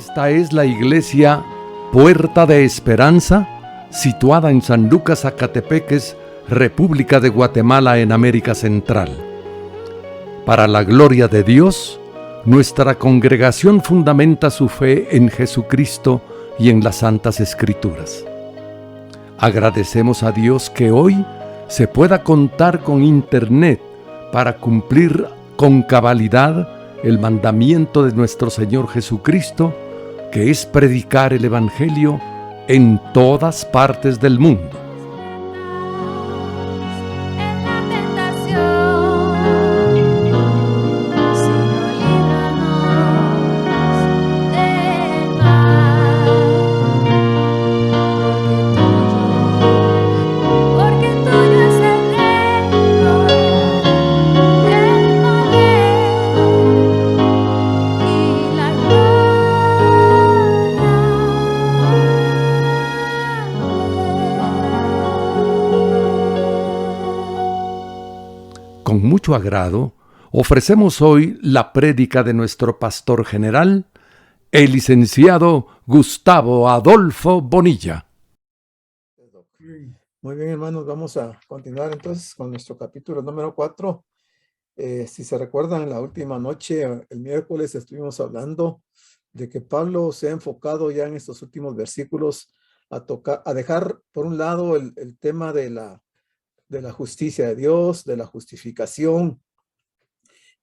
Esta es la iglesia Puerta de Esperanza, situada en San Lucas, Zacatepeques, República de Guatemala, en América Central. Para la gloria de Dios, nuestra congregación fundamenta su fe en Jesucristo y en las Santas Escrituras. Agradecemos a Dios que hoy se pueda contar con Internet para cumplir con cabalidad el mandamiento de nuestro Señor Jesucristo, que es predicar el Evangelio en todas partes del mundo. Con mucho agrado, ofrecemos hoy la prédica de nuestro pastor general, el licenciado Gustavo Adolfo Bonilla. Muy bien, hermanos, vamos a continuar entonces con nuestro capítulo número 4. Si se recuerdan, la última noche, el miércoles, estuvimos hablando de que Pablo se ha enfocado ya en estos últimos versículos a dejar por un lado el tema de la justicia de Dios, de la justificación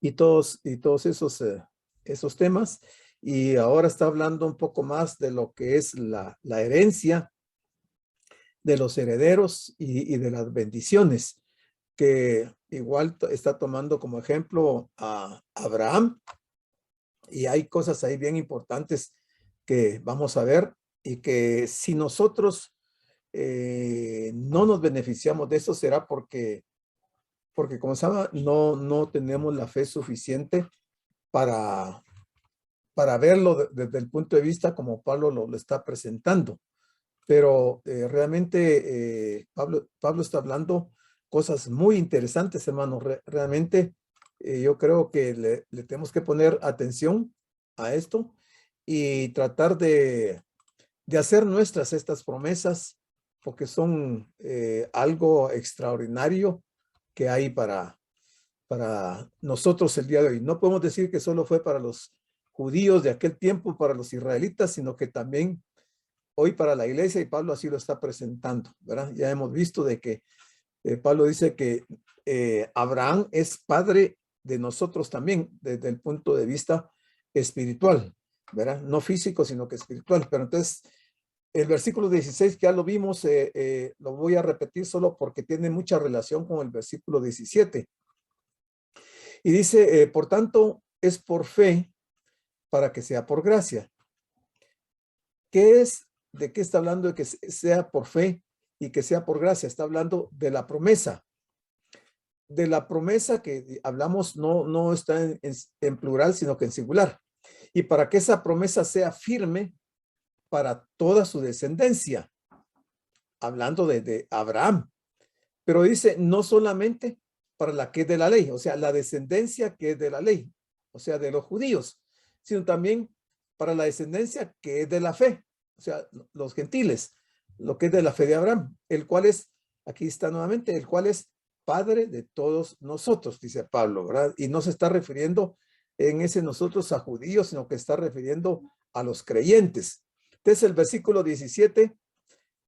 y todos esos temas. Y ahora está hablando un poco más de lo que es la herencia, de los herederos y de las bendiciones, que igual está tomando como ejemplo a Abraham. Y hay cosas ahí bien importantes que vamos a ver, y que si nosotros no nos beneficiamos de eso, será porque como se llama, no tenemos la fe suficiente para verlo desde el punto de vista como Pablo lo está presentando. Pero realmente Pablo está hablando cosas muy interesantes, hermano. Realmente yo creo que le tenemos que poner atención a esto y tratar de hacer nuestras estas promesas, porque son algo extraordinario que hay para nosotros el día de hoy. No podemos decir que solo fue para los judíos de aquel tiempo, para los israelitas, sino que también hoy para la iglesia, y Pablo así lo está presentando, ¿verdad? Ya hemos visto de que Pablo dice que Abraham es padre de nosotros también, desde el punto de vista espiritual, ¿verdad? No físico, sino que espiritual. Pero entonces, el versículo 16, que ya lo vimos, lo voy a repetir solo porque tiene mucha relación con el versículo 17. Y dice, por tanto, es por fe para que sea por gracia. ¿De qué está hablando? De que sea por fe y que sea por gracia. Está hablando de la promesa. De la promesa que hablamos no está en plural, sino que en singular. Y para que esa promesa sea firme para toda su descendencia. Hablando de Abraham. Pero dice, no solamente para la que es de la ley, o sea, la descendencia que es de la ley, o sea, de los judíos, sino también para la descendencia que es de la fe, o sea, los gentiles, lo que es de la fe de Abraham, el cual es, aquí está nuevamente, el cual es padre de todos nosotros, dice Pablo, ¿verdad? Y no se está refiriendo en ese nosotros a judíos, sino que está refiriendo a los creyentes. Entonces el versículo 17,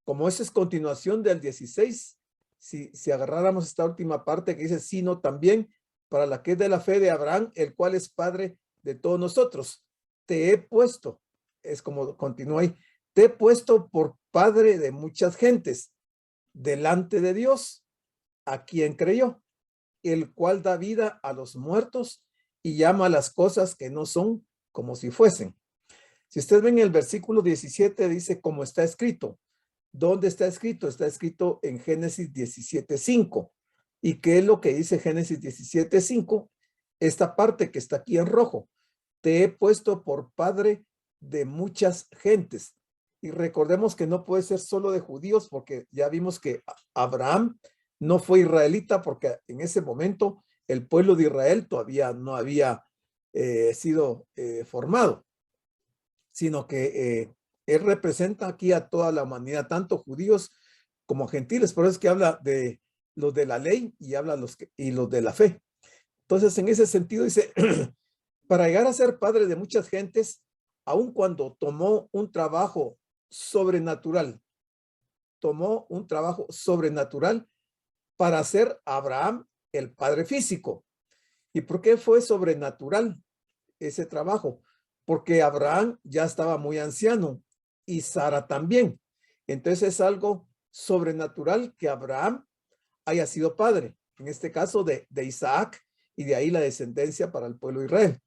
como esa es continuación del 16, si agarráramos esta última parte que dice, sino también para la que es de la fe de Abraham, el cual es padre de todos nosotros. Te he puesto, es como continúa ahí, te he puesto por padre de muchas gentes, delante de Dios, a quien creyó, el cual da vida a los muertos y llama a las cosas que no son como si fuesen. Si ustedes ven el versículo 17, dice, como está escrito. ¿Dónde está escrito? Está escrito en Génesis 17:5. ¿Y qué es lo que dice Génesis 17:5? Esta parte que está aquí en rojo. Te he puesto por padre de muchas gentes. Y recordemos que no puede ser solo de judíos, porque ya vimos que Abraham no fue israelita, porque en ese momento el pueblo de Israel todavía no había sido formado, sino que él representa aquí a toda la humanidad, tanto judíos como gentiles. Por eso es que habla de los de la ley y habla y los de la fe. Entonces, en ese sentido dice, para llegar a ser padre de muchas gentes, aun cuando tomó un trabajo sobrenatural, para hacer a Abraham el padre físico. ¿Y por qué fue sobrenatural ese trabajo? Porque Abraham ya estaba muy anciano y Sara también. Entonces es algo sobrenatural que Abraham haya sido padre, en este caso de Isaac, y de ahí la descendencia para el pueblo de Israel.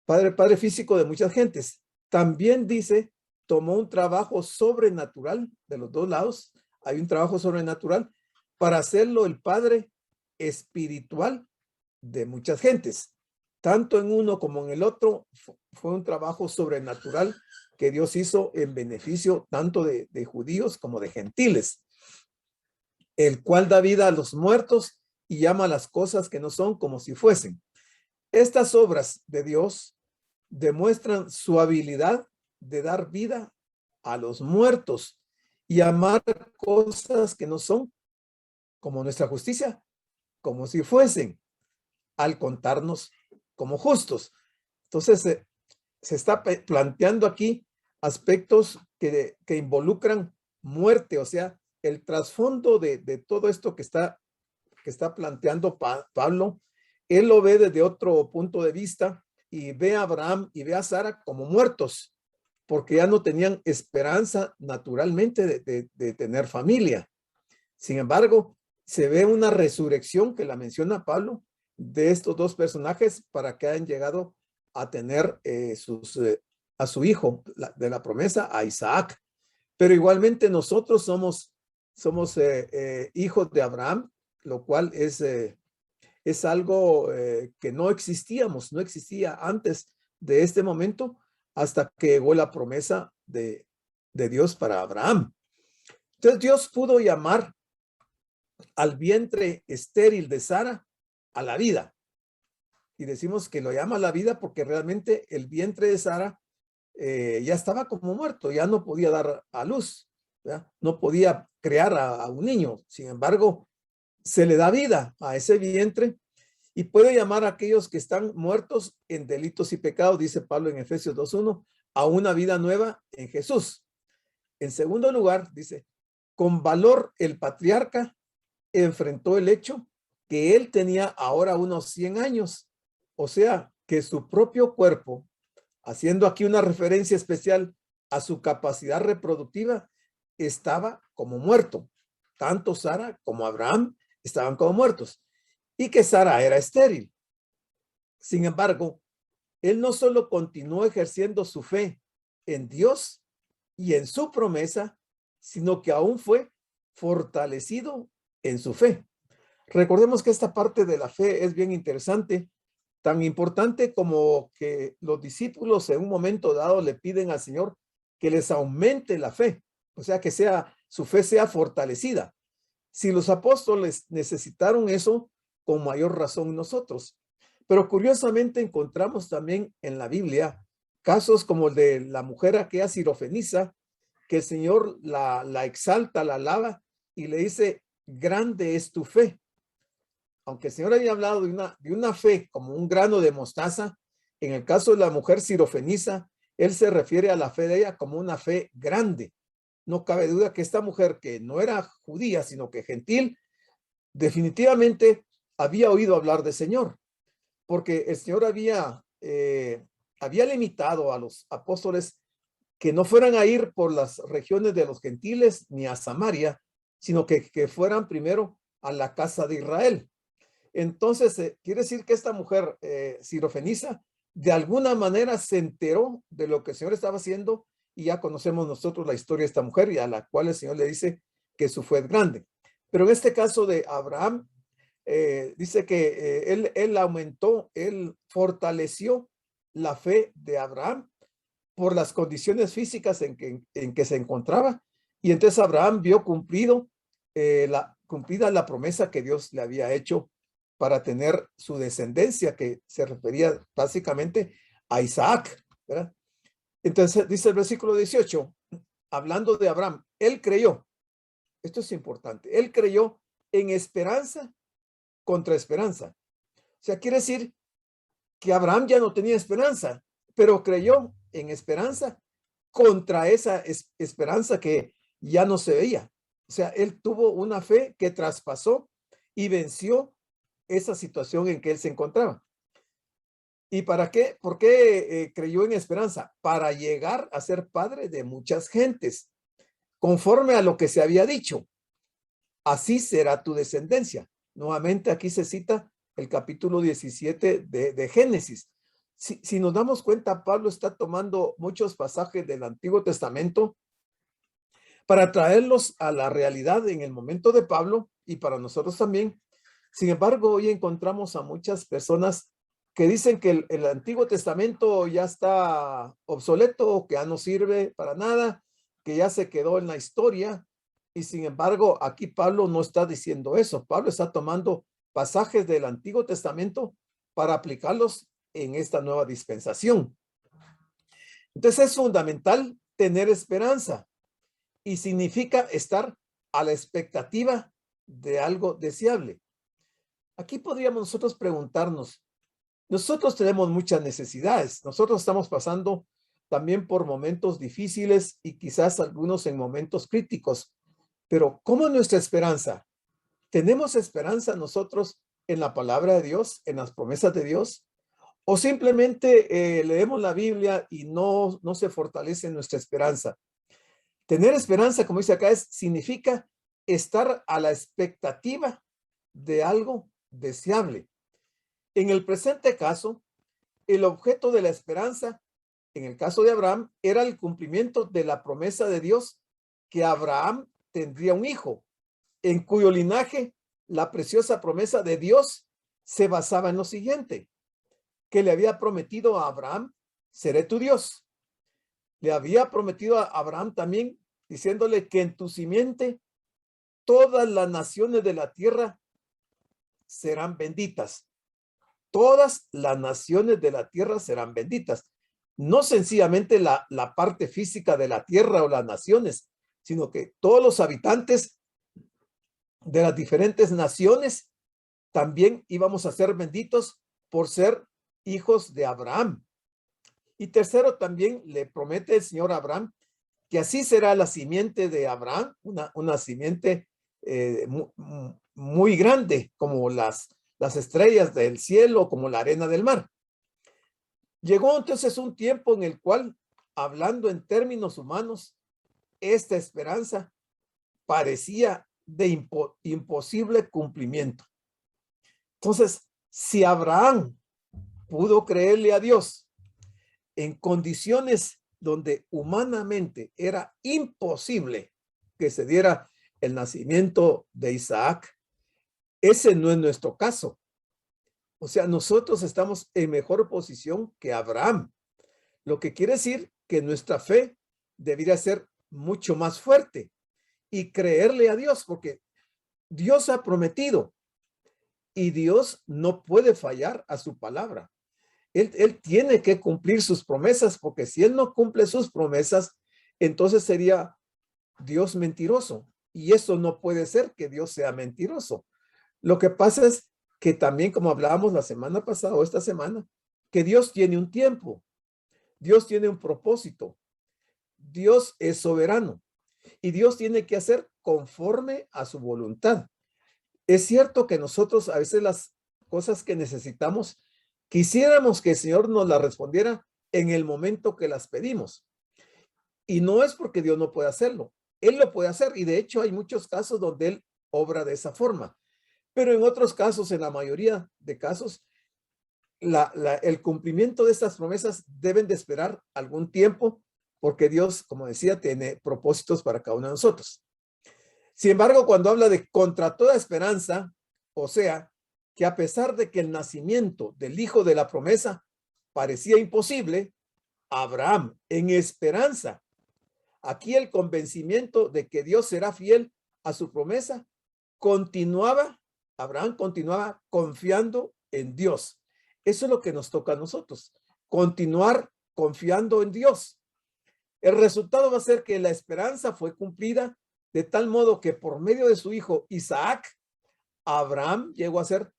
Padre físico de muchas gentes. También dice, tomó un trabajo sobrenatural de los dos lados. Hay un trabajo sobrenatural para hacerlo el padre espiritual de muchas gentes. Tanto en uno como en el otro fue un trabajo sobrenatural que Dios hizo en beneficio tanto de judíos como de gentiles, el cual da vida a los muertos y llama a las cosas que no son como si fuesen. Estas obras de Dios demuestran su habilidad de dar vida a los muertos y amar cosas que no son como nuestra justicia, como si fuesen, al contarnos como justos. Entonces se está planteando aquí aspectos que involucran muerte, o sea, el trasfondo de todo esto que está planteando Pablo. Él lo ve desde otro punto de vista y ve a Abraham y ve a Sara como muertos, porque ya no tenían esperanza naturalmente de tener familia. Sin embargo, se ve una resurrección que la menciona Pablo de estos dos personajes para que hayan llegado a tener a su hijo de la promesa, a Isaac. Pero igualmente nosotros somos hijos de Abraham, lo cual es algo que no existía antes de este momento, hasta que llegó la promesa de Dios para Abraham. Entonces Dios pudo llamar al vientre estéril de Sara a la vida. Y decimos que lo llama a la vida porque realmente el vientre de Sara ya estaba como muerto, ya no podía dar a luz, ¿verdad? No podía crear a un niño. Sin embargo, se le da vida a ese vientre y puede llamar a aquellos que están muertos en delitos y pecados, dice Pablo en Efesios 2:1, a una vida nueva en Jesús. En segundo lugar, dice, con valor el patriarca enfrentó el hecho que él tenía ahora unos 100 años, o sea, que su propio cuerpo, haciendo aquí una referencia especial a su capacidad reproductiva, estaba como muerto. Tanto Sara como Abraham estaban como muertos y que Sara era estéril. Sin embargo, él no solo continuó ejerciendo su fe en Dios y en su promesa, sino que aún fue fortalecido en su fe. Recordemos que esta parte de la fe es bien interesante, tan importante como que los discípulos en un momento dado le piden al Señor que les aumente la fe, o sea, que su fe sea fortalecida. Si los apóstoles necesitaron eso, con mayor razón nosotros. Pero curiosamente encontramos también en la Biblia casos como el de la mujer aquella sirofenisa, que el Señor la exalta, la alaba y le dice, grande es tu fe. Aunque el Señor había hablado de una fe como un grano de mostaza, en el caso de la mujer sirofenisa, él se refiere a la fe de ella como una fe grande. No cabe duda que esta mujer, que no era judía, sino que gentil, definitivamente había oído hablar del Señor, porque el Señor había limitado a los apóstoles que no fueran a ir por las regiones de los gentiles ni a Samaria, sino que fueran primero a la casa de Israel. Entonces, quiere decir que esta mujer sirofenisa de alguna manera se enteró de lo que el Señor estaba haciendo y ya conocemos nosotros la historia de esta mujer y a la cual el Señor le dice que su fe es grande. Pero en este caso de Abraham, dice que él aumentó, él fortaleció la fe de Abraham por las condiciones físicas en que se encontraba. Y entonces Abraham vio cumplida la promesa que Dios le había hecho para tener su descendencia, que se refería básicamente a Isaac, ¿verdad? Entonces dice el versículo 18, hablando de Abraham, él creyó, esto es importante, él creyó en esperanza contra esperanza. O sea, quiere decir que Abraham ya no tenía esperanza, pero creyó en esperanza contra esa esperanza que ya no se veía. O sea, él tuvo una fe que traspasó y venció esa situación en que él se encontraba. ¿Y para qué? ¿Por qué creyó en esperanza? Para llegar a ser padre de muchas gentes, conforme a lo que se había dicho. Así será tu descendencia. Nuevamente aquí se cita el capítulo 17 de Génesis. Si nos damos cuenta, Pablo está tomando muchos pasajes del Antiguo Testamento para traerlos a la realidad en el momento de Pablo y para nosotros también. Sin embargo, hoy encontramos a muchas personas que dicen que el Antiguo Testamento ya está obsoleto, que ya no sirve para nada, que ya se quedó en la historia. Y sin embargo, aquí Pablo no está diciendo eso. Pablo está tomando pasajes del Antiguo Testamento para aplicarlos en esta nueva dispensación. Entonces es fundamental tener esperanza y significa estar a la expectativa de algo deseable. Aquí podríamos nosotros preguntarnos, nosotros tenemos muchas necesidades, nosotros estamos pasando también por momentos difíciles y quizás algunos en momentos críticos, pero ¿cómo es nuestra esperanza? ¿Tenemos esperanza nosotros en la palabra de Dios, en las promesas de Dios? ¿O simplemente leemos la Biblia y no se fortalece nuestra esperanza? Tener esperanza, como dice acá, significa estar a la expectativa de algo deseable. En el presente caso, el objeto de la esperanza, en el caso de Abraham, era el cumplimiento de la promesa de Dios que Abraham tendría un hijo, en cuyo linaje la preciosa promesa de Dios se basaba en lo siguiente, que le había prometido a Abraham, seré tu Dios. Le había prometido a Abraham también, diciéndole que en tu simiente todas las naciones de la tierra serán benditas. Todas las naciones de la tierra serán benditas. No sencillamente la parte física de la tierra o las naciones, sino que todos los habitantes de las diferentes naciones también íbamos a ser benditos por ser hijos de Abraham. Y tercero, también le promete el Señor a Abraham que así será la simiente de Abraham, una simiente muy grande, como las estrellas del cielo, como la arena del mar. Llegó entonces un tiempo en el cual, hablando en términos humanos, esta esperanza parecía de imposible cumplimiento. Entonces, si Abraham pudo creerle a Dios en condiciones donde humanamente era imposible que se diera el nacimiento de Isaac, ese no es nuestro caso. O sea, nosotros estamos en mejor posición que Abraham, lo que quiere decir que nuestra fe debería ser mucho más fuerte y creerle a Dios, porque Dios ha prometido y Dios no puede fallar a su palabra. Él tiene que cumplir sus promesas, porque si él no cumple sus promesas, entonces sería Dios mentiroso. Y eso no puede ser, que Dios sea mentiroso. Lo que pasa es que también, como hablábamos la semana pasada o esta semana, que Dios tiene un tiempo, Dios tiene un propósito, Dios es soberano y Dios tiene que hacer conforme a su voluntad. Es cierto que nosotros a veces las cosas que necesitamos, quisiéramos que el Señor nos las respondiera en el momento que las pedimos. Y no es porque Dios no puede hacerlo. Él lo puede hacer. Y de hecho hay muchos casos donde Él obra de esa forma. Pero en otros casos, en la mayoría de casos, el cumplimiento de estas promesas deben de esperar algún tiempo, porque Dios, como decía, tiene propósitos para cada uno de nosotros. Sin embargo, cuando habla de contra toda esperanza, o sea, que a pesar de que el nacimiento del hijo de la promesa parecía imposible, Abraham, en esperanza, aquí el convencimiento de que Dios será fiel a su promesa, Abraham continuaba confiando en Dios. Eso es lo que nos toca a nosotros, continuar confiando en Dios. El resultado va a ser que la esperanza fue cumplida de tal modo que por medio de su hijo Isaac, Abraham llegó a ser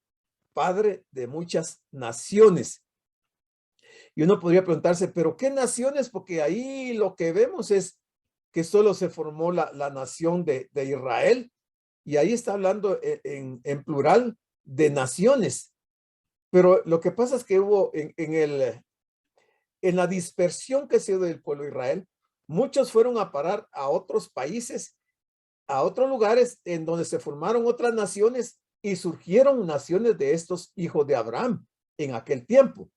padre de muchas naciones. Y uno podría preguntarse, ¿pero qué naciones? Porque ahí lo que vemos es que solo se formó la nación de Israel. Y ahí está hablando en plural de naciones. Pero lo que pasa es que hubo en la dispersión que se dio del pueblo de Israel, muchos fueron a parar a otros países, a otros lugares en donde se formaron otras naciones y surgieron naciones de estos hijos de Abraham en aquel tiempo.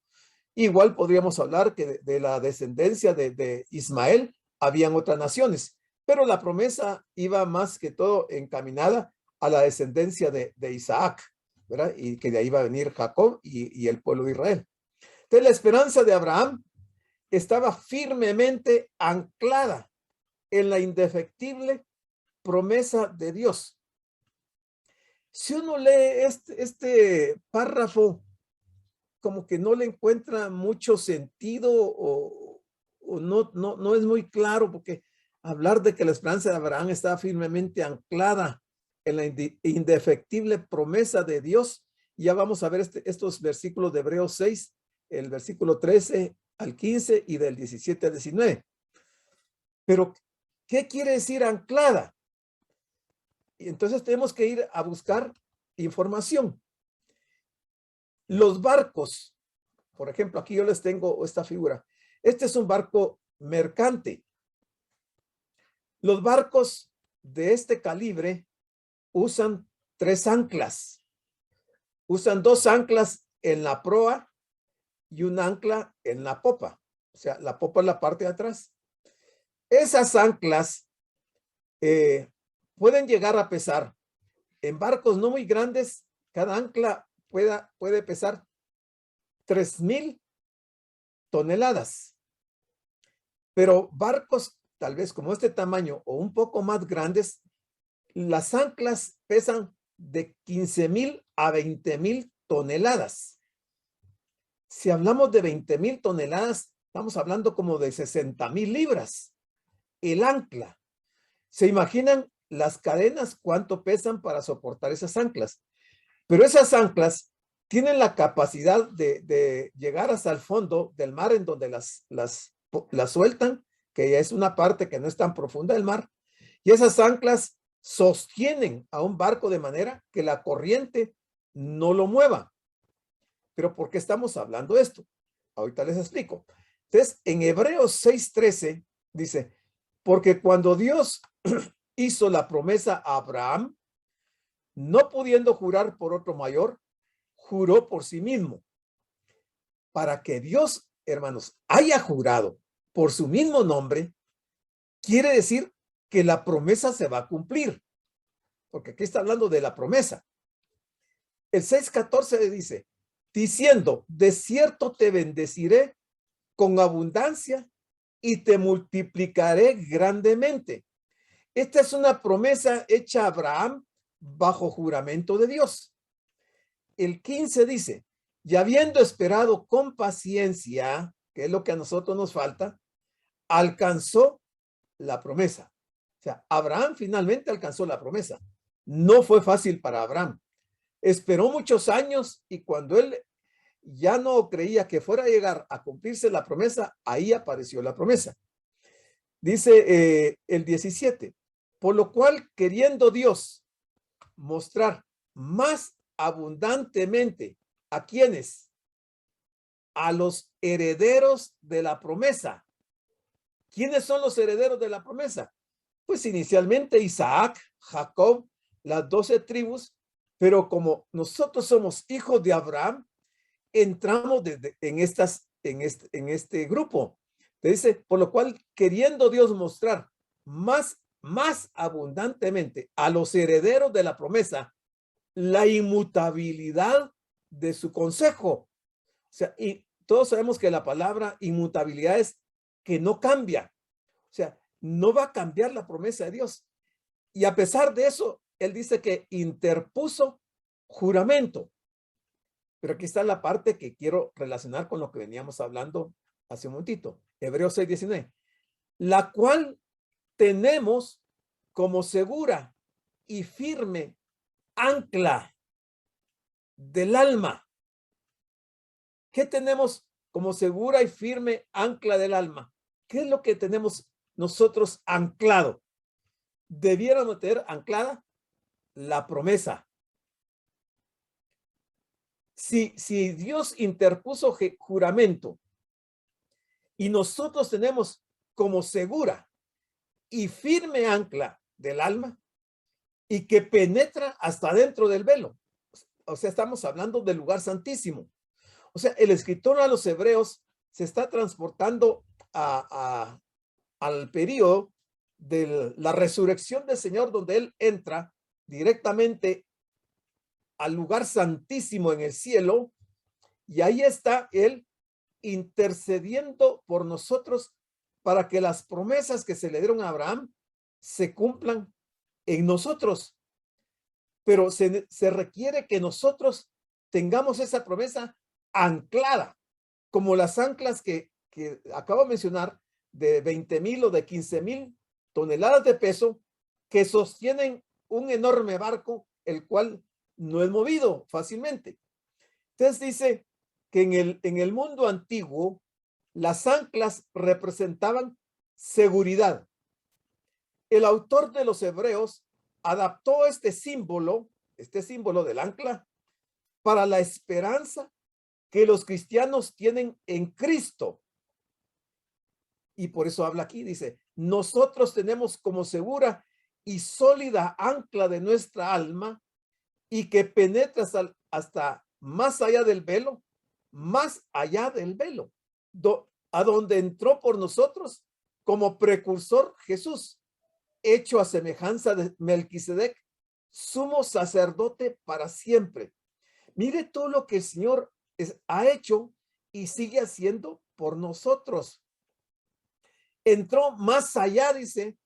Igual podríamos hablar que de la descendencia de Ismael habían otras naciones, pero la promesa iba más que todo encaminada a la descendencia de Isaac, ¿verdad? Y que de ahí va a venir Jacob y el pueblo de Israel. Entonces la esperanza de Abraham estaba firmemente anclada en la indefectible promesa de Dios. Si uno lee este párrafo, como que no le encuentra mucho sentido o no es muy claro, porque hablar de que la esperanza de Abraham estaba firmemente anclada en la indefectible promesa de Dios. Ya vamos a ver estos versículos de Hebreos 6, el versículo 13 al 15 y del 17 al 19. Pero, ¿qué quiere decir anclada? Y entonces tenemos que ir a buscar información. Los barcos, por ejemplo, aquí yo les tengo esta figura. Este es un barco mercante. Los barcos de este calibre usan 3 anclas. Usan 2 anclas en la proa y un ancla en la popa. O sea, la popa es la parte de atrás. Esas anclas pueden llegar a pesar, en barcos no muy grandes, cada ancla puede pesar 3,000 toneladas. Pero barcos tal vez como este tamaño o un poco más grandes, las anclas pesan de 15,000 a 20,000 toneladas. Si hablamos de 20,000 toneladas, estamos hablando como de 60,000 libras. El ancla. ¿Se imaginan las cadenas cuánto pesan para soportar esas anclas? Pero esas anclas tienen la capacidad de llegar hasta el fondo del mar en donde las sueltan, que ya es una parte que no es tan profunda del mar, y esas anclas sostienen a un barco de manera que la corriente no lo mueva. Pero ¿por qué estamos hablando de esto? Ahorita les explico. Entonces, en Hebreos 6:13 dice, porque cuando Dios hizo la promesa a Abraham, no pudiendo jurar por otro mayor, juró por sí mismo. Para que Dios, hermanos, haya jurado por su mismo nombre, quiere decir que la promesa se va a cumplir. Porque aquí está hablando de la promesa. El 6:14 dice, diciendo, de cierto te bendeciré con abundancia y te multiplicaré grandemente. Esta es una promesa hecha a Abraham bajo juramento de Dios. El 15 dice, y habiendo esperado con paciencia, que es lo que a nosotros nos falta, alcanzó la promesa. O sea, Abraham finalmente alcanzó la promesa. No fue fácil para Abraham. Esperó muchos años y cuando él ya no creía que fuera a llegar a cumplirse la promesa, ahí apareció la promesa. Dice el 17, por lo cual queriendo Dios mostrar más abundantemente a quienes, a los herederos de la promesa. ¿Quiénes son los herederos de la promesa? Pues inicialmente Isaac, Jacob, las 12 tribus, pero como nosotros somos hijos de Abraham, entramos en este grupo. Te dice, por lo cual queriendo Dios mostrar más abundantemente a los herederos de la promesa la inmutabilidad de su consejo. O sea, y todos sabemos que la palabra inmutabilidad es que no cambia. O sea, no va a cambiar la promesa de Dios. Y a pesar de eso, él dice que interpuso juramento. Pero aquí está la parte que quiero relacionar con lo que veníamos hablando hace un momentito. Hebreos 6:19. la cual tenemos como segura y firme ancla del alma. ¿Qué tenemos como segura y firme ancla del alma? ¿Qué es lo que tenemos nosotros anclado? Debiéramos tener anclada la promesa. Si Dios interpuso juramento y nosotros tenemos como segura y firme ancla del alma y que penetra hasta dentro del velo, o sea, estamos hablando del lugar santísimo. O sea, el escritor a los hebreos se está transportando al periodo de la resurrección del Señor, donde Él entra directamente al lugar santísimo en el cielo, y ahí está Él intercediendo por nosotros para que las promesas que se le dieron a Abraham se cumplan en nosotros. Pero se requiere que nosotros tengamos esa promesa anclada, como las anclas que acabo de mencionar, de 20,000 o de 15,000 toneladas de peso, que sostienen un enorme barco, el cual no es movido fácilmente. Entonces dice que en el mundo antiguo, las anclas representaban seguridad. El autor de los Hebreos adaptó este símbolo del ancla, para la esperanza que los cristianos tienen en Cristo. Y por eso habla aquí, dice, nosotros tenemos como segura y sólida ancla de nuestra alma y que penetra hasta más allá del velo, a donde entró por nosotros como precursor Jesús, hecho a semejanza de Melquisedec, sumo sacerdote para siempre. Mire todo lo que el Señor ha hecho y sigue haciendo por nosotros. Entró más allá, dice,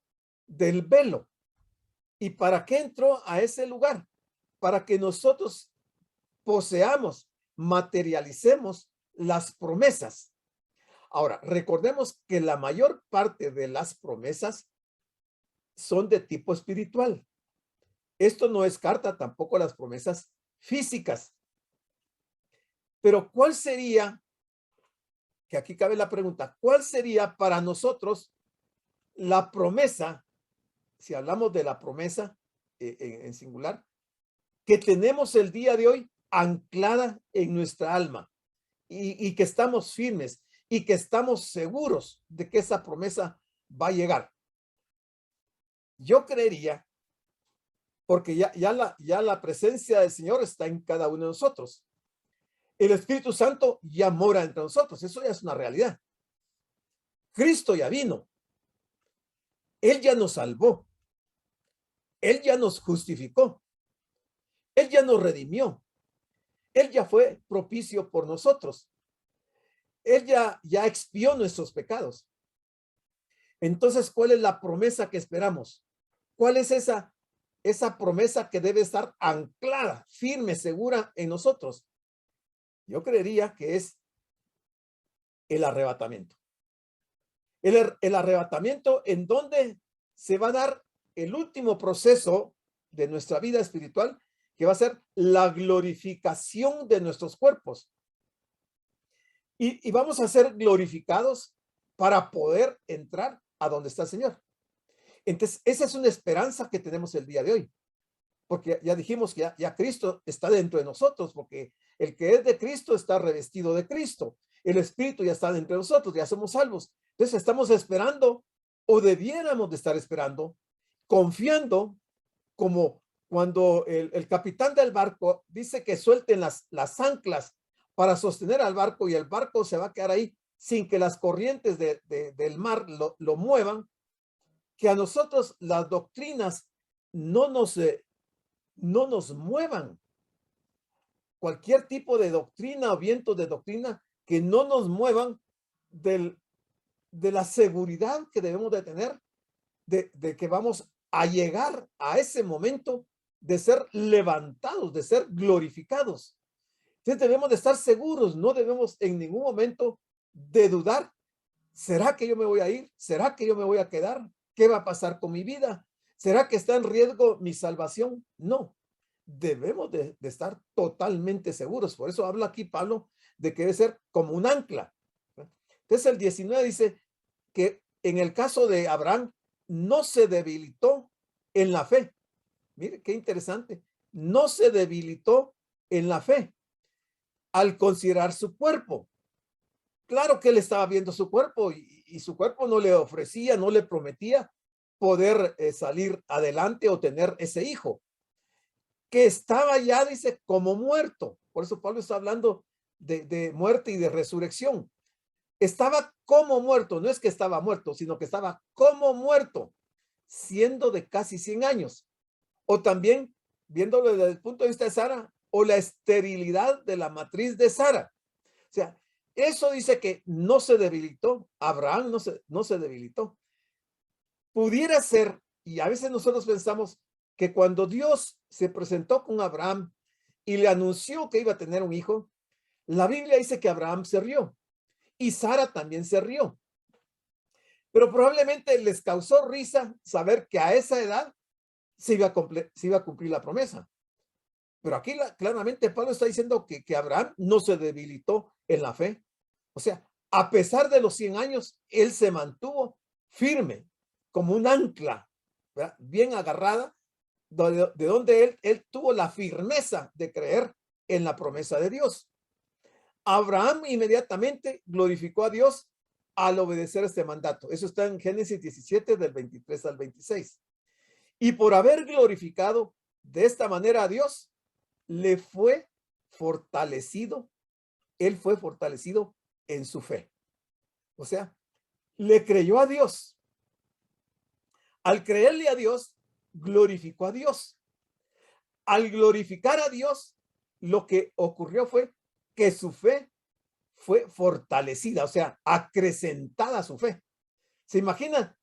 del velo. ¿Y para qué entró a ese lugar? Para que nosotros poseamos, materialicemos las promesas. Ahora, recordemos que la mayor parte de las promesas son de tipo espiritual. Esto no descarta tampoco las promesas físicas. Pero ¿cuál sería, que aquí cabe la pregunta, cuál sería para nosotros la promesa, si hablamos de la promesa en singular, que tenemos el día de hoy anclada en nuestra alma y que estamos firmes y que estamos seguros de que esa promesa va a llegar? Yo creería, porque ya la presencia del Señor está en cada uno de nosotros. El Espíritu Santo ya mora entre nosotros. Eso ya es una realidad. Cristo ya vino. Él ya nos salvó. Él ya nos justificó. Él ya nos redimió. Él ya fue propicio por nosotros. Él ya expió nuestros pecados. Entonces, ¿cuál es la promesa que esperamos? ¿Cuál es esa promesa que debe estar anclada, firme, segura en nosotros? Yo creería que es el arrebatamiento. El arrebatamiento en donde se va a dar el último proceso de nuestra vida espiritual, que va a ser la glorificación de nuestros cuerpos. Y vamos a ser glorificados para poder entrar a donde está el Señor. Entonces, esa es una esperanza que tenemos el día de hoy. Porque ya dijimos que ya Cristo está dentro de nosotros, porque el que es de Cristo está revestido de Cristo. El Espíritu ya está dentro de nosotros, ya somos salvos. Entonces estamos esperando, o debiéramos de estar esperando, confiando, como cuando el capitán del barco dice que suelten las anclas para sostener al barco, y el barco se va a quedar ahí sin que las corrientes del mar lo muevan, que a nosotros las doctrinas no nos muevan. Cualquier tipo de doctrina o viento de doctrina que no nos muevan de la seguridad que debemos de tener de que vamos a llegar a ese momento de ser levantados, de ser glorificados. Entonces debemos de estar seguros, no debemos en ningún momento de dudar ¿Será que yo me voy a ir? ¿Será que yo me voy a quedar? ¿Qué va a pasar con mi vida? ¿Será que está en riesgo mi salvación? No, debemos de estar totalmente seguros. Por eso habla aquí Pablo de que debe ser como un ancla. Entonces el 19 dice que en el caso de Abraham no se debilitó en la fe. Mire, qué interesante. No se debilitó en la fe al considerar su cuerpo. Claro que él estaba viendo su cuerpo y su cuerpo no le ofrecía, no le prometía poder salir adelante o tener ese hijo, que estaba ya, dice, como muerto. Por eso Pablo está hablando de muerte y de resurrección. Estaba como muerto, no es que estaba muerto, sino que estaba como muerto, siendo de casi 100 años. O también, viéndolo desde el punto de vista de Sara, o la esterilidad de la matriz de Sara. O sea, eso dice que no se debilitó. Abraham no se debilitó. Pudiera ser, y a veces nosotros pensamos que cuando Dios se presentó con Abraham y le anunció que iba a tener un hijo, la Biblia dice que Abraham se rió y Sara también se rió. Pero probablemente les causó risa saber que a esa edad se iba a cumplir la promesa. Pero aquí claramente Pablo está diciendo que Abraham no se debilitó en la fe. O sea, a pesar de los 100 años, él se mantuvo firme, como un ancla, ¿verdad? Bien agarrada, de donde él tuvo la firmeza de creer en la promesa de Dios. Abraham inmediatamente glorificó a Dios al obedecer este mandato. Eso está en Génesis 17, del 23 al 26. Y por haber glorificado de esta manera a Dios, le fue fortalecido, él fue fortalecido en su fe. O sea, le creyó a Dios. Al creerle a Dios, glorificó a Dios. Al glorificar a Dios, lo que ocurrió fue que su fe fue fortalecida, o sea, acrecentada su fe. ¿Se imagina?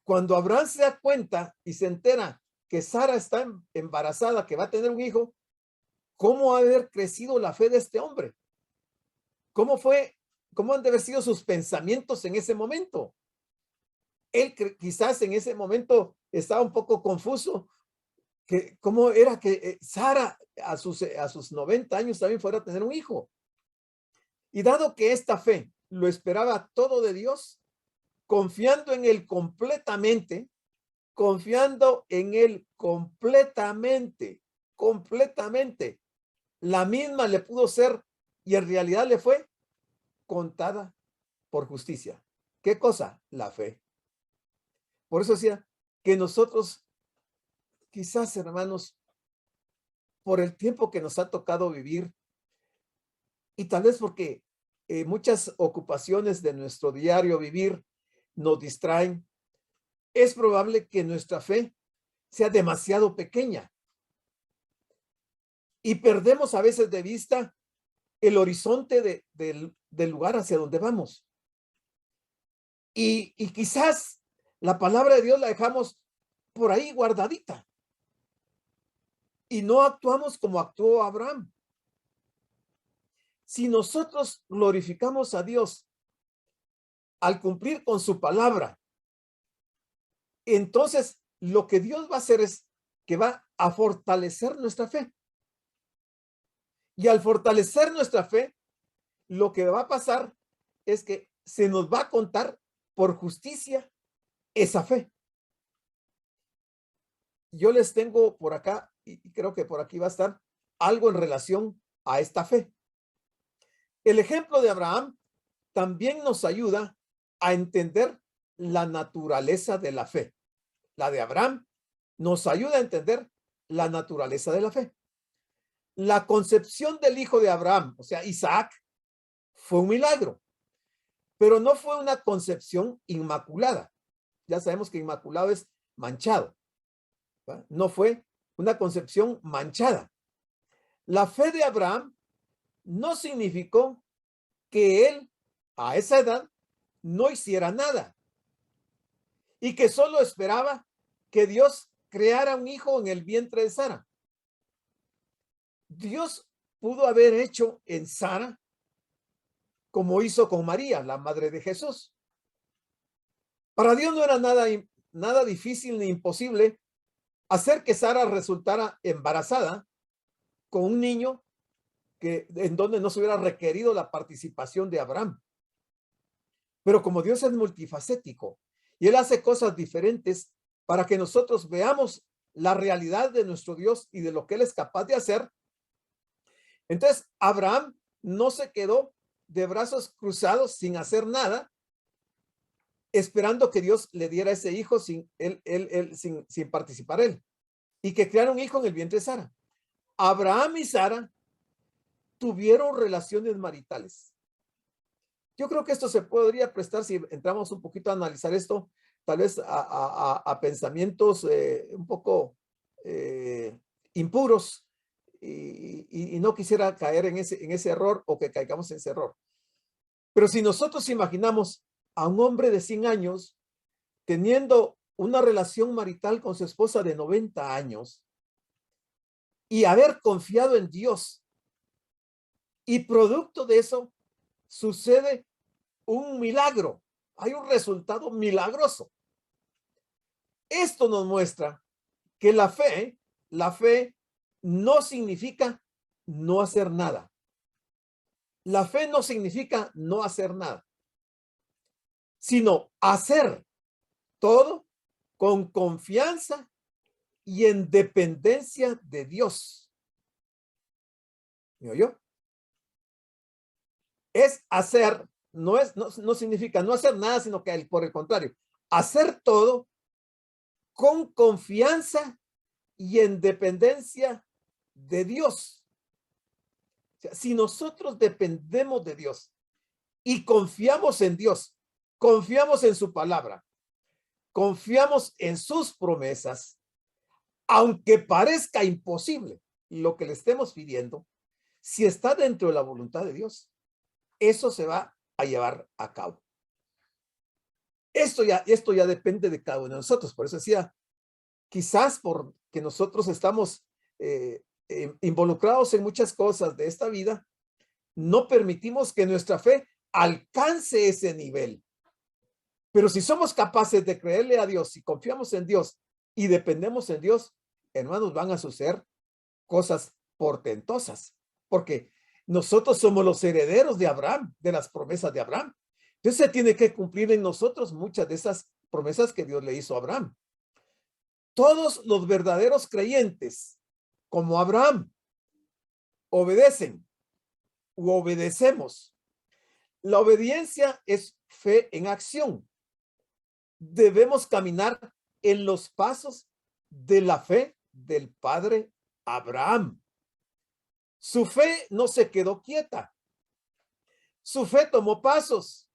Cuando Abraham se da cuenta y se entera que Sara está embarazada, que va a tener un hijo, ¿cómo ha de haber crecido la fe de este hombre? ¿Cómo han de haber sido sus pensamientos en ese momento? Él quizás en ese momento estaba un poco confuso, que cómo era que Sara a sus 90 años también fuera a tener un hijo. Y dado que esta fe lo esperaba todo de Dios, confiando en él completamente, la misma le pudo ser y en realidad le fue contada por justicia. ¿Qué cosa? La fe. Por eso decía que nosotros, quizás hermanos, por el tiempo que nos ha tocado vivir y tal vez porque muchas ocupaciones de nuestro diario vivir nos distraen, es probable que nuestra fe sea demasiado pequeña y perdemos a veces de vista el horizonte del lugar hacia donde vamos. Y quizás la palabra de Dios la dejamos por ahí guardadita y no actuamos como actuó Abraham. Si nosotros glorificamos a Dios al cumplir con su palabra, entonces lo que Dios va a hacer es que va a fortalecer nuestra fe. Y al fortalecer nuestra fe, lo que va a pasar es que se nos va a contar por justicia esa fe. Yo les tengo por acá, y creo que por aquí va a estar, algo en relación a esta fe. El ejemplo de Abraham también nos ayuda a entender la naturaleza de la fe. La de Abraham nos ayuda a entender la naturaleza de la fe. La concepción del hijo de Abraham, o sea, Isaac, fue un milagro, pero no fue una concepción inmaculada. Ya sabemos que inmaculado es manchado, ¿va? No fue una concepción manchada. La fe de Abraham no significó que él a esa edad no hiciera nada y que solo esperaba que Dios creara un hijo en el vientre de Sara. Dios pudo haber hecho en Sara como hizo con María, la madre de Jesús. Para Dios no era nada difícil ni imposible hacer que Sara resultara embarazada con un niño en donde no se hubiera requerido la participación de Abraham. Pero como Dios es multifacético y Él hace cosas diferentes para que nosotros veamos la realidad de nuestro Dios y de lo que Él es capaz de hacer, entonces Abraham no se quedó de brazos cruzados sin hacer nada, esperando que Dios le diera ese hijo sin participar él, y que creara un hijo en el vientre de Sara. Abraham y Sara tuvieron relaciones maritales. Yo creo que esto se podría prestar, si entramos un poquito a analizar esto, tal vez a pensamientos un poco impuros, y no quisiera caer en ese error, o que caigamos en ese error. Pero si nosotros imaginamos a un hombre de 100 años teniendo una relación marital con su esposa de 90 años y haber confiado en Dios, y producto de eso sucede un milagro, hay un resultado milagroso. Esto nos muestra que la fe no significa no hacer nada. La fe no significa no hacer nada, sino hacer todo con confianza y en dependencia de Dios. ¿Me oyó? Es hacer, no significa no hacer nada, sino que por el contrario, hacer todo con confianza y en dependencia de Dios. O sea, si nosotros dependemos de Dios y confiamos en Dios, confiamos en su palabra, confiamos en sus promesas, aunque parezca imposible lo que le estemos pidiendo, si está dentro de la voluntad de Dios, eso se va a llevar a cabo. Esto ya depende de cada uno de nosotros. Por eso decía, quizás porque nosotros estamos involucrados en muchas cosas de esta vida, no permitimos que nuestra fe alcance ese nivel. Pero si somos capaces de creerle a Dios, si confiamos en Dios y dependemos en Dios, hermanos, van a suceder cosas portentosas, porque nosotros somos los herederos de Abraham, de las promesas de Abraham. Entonces se tiene que cumplir en nosotros muchas de esas promesas que Dios le hizo a Abraham. Todos los verdaderos creyentes, como Abraham, obedecen u obedecemos. La obediencia es fe en acción. Debemos caminar en los pasos de la fe del padre Abraham. Su fe no se quedó quieta. Su fe tomó pasos,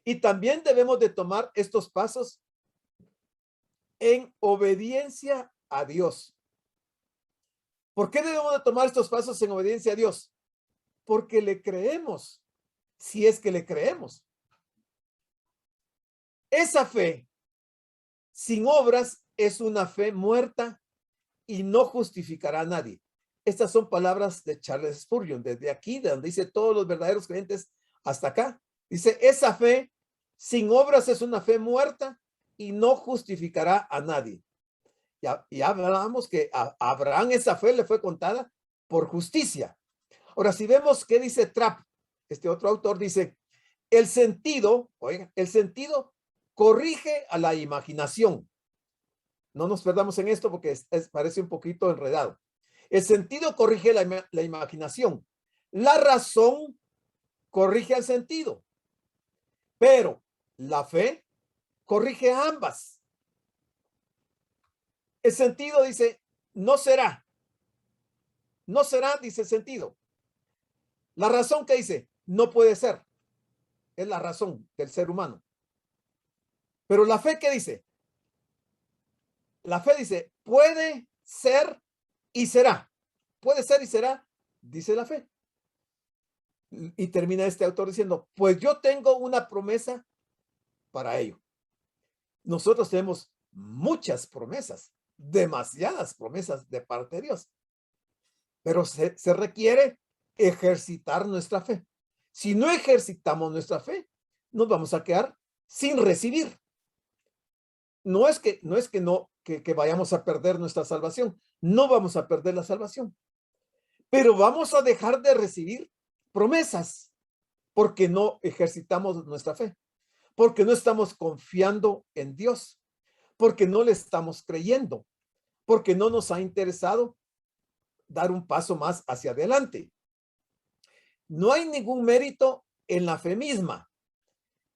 y también debemos de tomar estos pasos en obediencia a Dios. ¿Por qué debemos de tomar estos pasos en obediencia a Dios? Porque le creemos, si es que le creemos. Esa fe sin obras es una fe muerta y no justificará a nadie. Estas son palabras de Charles Spurgeon, desde aquí, de donde dice todos los verdaderos creyentes hasta acá. Dice, esa fe sin obras es una fe muerta y no justificará a nadie. Ya hablábamos que a Abraham esa fe le fue contada por justicia. Ahora, si vemos qué dice Trapp, este otro autor dice, el sentido corrige a la imaginación. No nos perdamos en esto porque parece un poquito enredado. El sentido corrige la imaginación. La razón corrige al sentido. Pero la fe corrige a ambas. El sentido dice, no será. No será, dice el sentido. La razón que dice, no puede ser. Es la razón del ser humano. Pero la fe, ¿qué dice? La fe dice, puede ser y será. Puede ser y será, dice la fe. Y termina este autor diciendo, pues yo tengo una promesa para ello. Nosotros tenemos muchas promesas, demasiadas promesas de parte de Dios. Pero se requiere ejercitar nuestra fe. Si no ejercitamos nuestra fe, nos vamos a quedar sin recibir. no es que vayamos a perder nuestra salvación. No vamos a perder la salvación, pero vamos a dejar de recibir promesas porque no ejercitamos nuestra fe, porque no estamos confiando en Dios, porque no le estamos creyendo, porque no nos ha interesado dar un paso más hacia adelante. No hay ningún mérito en la fe misma.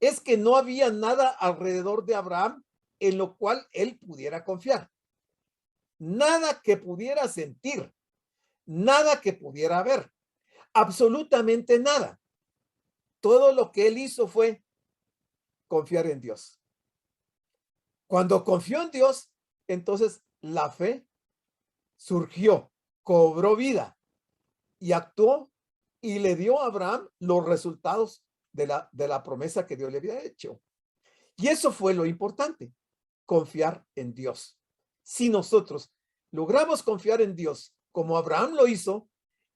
Es que no había nada alrededor de Abraham en lo cual él pudiera confiar. Nada que pudiera sentir, nada que pudiera ver, absolutamente nada. Todo lo que él hizo fue confiar en Dios. Cuando confió en Dios, entonces la fe surgió, cobró vida y actuó y le dio a Abraham los resultados de la promesa que Dios le había hecho. Y eso fue lo importante, confiar en Dios. Si nosotros logramos confiar en Dios como Abraham lo hizo,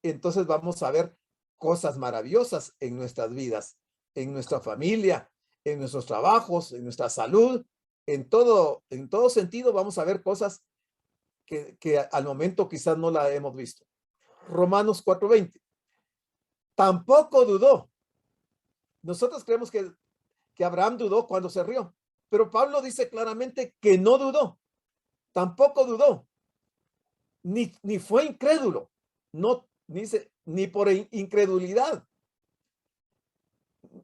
entonces vamos a ver cosas maravillosas en nuestras vidas, en nuestra familia, en nuestros trabajos, en nuestra salud, en todo sentido vamos a ver cosas que al momento quizás no la hemos visto. Romanos 4:20. Tampoco dudó. Nosotros creemos que Abraham dudó cuando se rió, pero Pablo dice claramente que no dudó, tampoco dudó, ni fue incrédulo, no dice ni por incredulidad,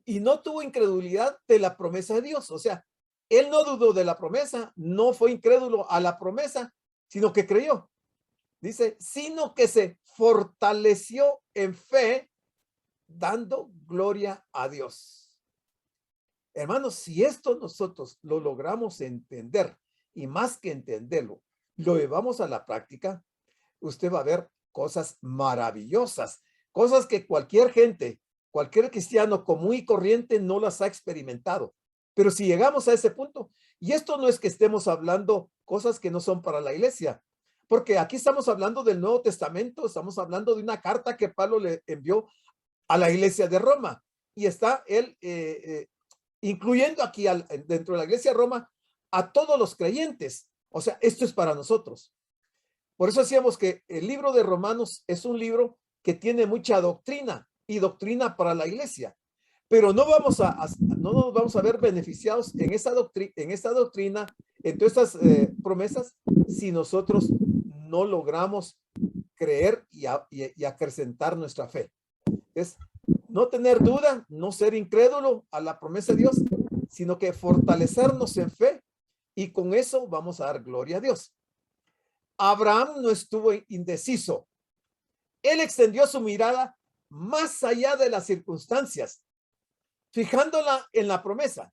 y no tuvo incredulidad de la promesa de Dios. O sea, él no dudó de la promesa, no fue incrédulo a la promesa, sino que creyó. Dice, sino que se fortaleció en fe, dando gloria a Dios. Hermanos, si esto nosotros lo logramos entender, y más que entenderlo, lo llevamos a la práctica, usted va a ver cosas maravillosas, cosas que cualquier gente, cualquier cristiano común y corriente no las ha experimentado. Pero si llegamos a ese punto, y esto no es que estemos hablando cosas que no son para la iglesia, porque aquí estamos hablando del Nuevo Testamento, estamos hablando de una carta que Pablo le envió a la iglesia de Roma, y está él incluyendo aquí dentro de la iglesia de Roma a todos los creyentes. O sea, esto es para nosotros. Por eso decíamos que el libro de Romanos es un libro que tiene mucha doctrina y doctrina para la iglesia, pero no nos vamos a ver beneficiados en esta doctrina, en todas estas promesas, si nosotros no logramos creer y acrecentar nuestra fe. Es no tener duda, no ser incrédulo a la promesa de Dios, sino que fortalecernos en fe, y con eso vamos a dar gloria a Dios. Abraham no estuvo indeciso. Él extendió su mirada más allá de las circunstancias, fijándola en la promesa.